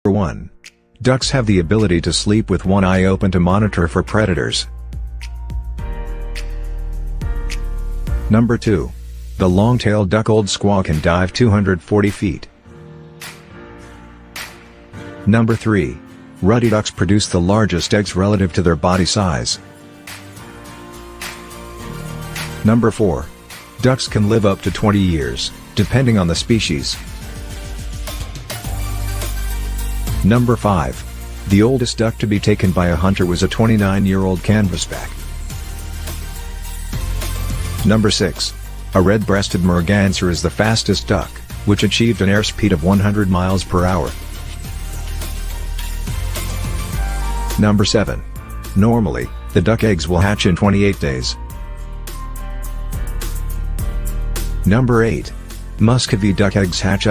1. Ducks have the ability to sleep with one eye open to monitor for predators. Number 2. The long-tailed duck Old Squaw can dive 240 feet. Number 3. Ruddy ducks produce the largest eggs relative to their body size. Number 4. Ducks can live up to 20 years, depending on the species. Number 5. The oldest duck to be taken by a hunter was a 29-year-old canvasback. Number 6. A red-breasted merganser is the fastest duck, which achieved an airspeed of 100 miles per hour. Number 7. Normally, the duck eggs will hatch in 28 days. Number 8. Muscovy duck eggs hatch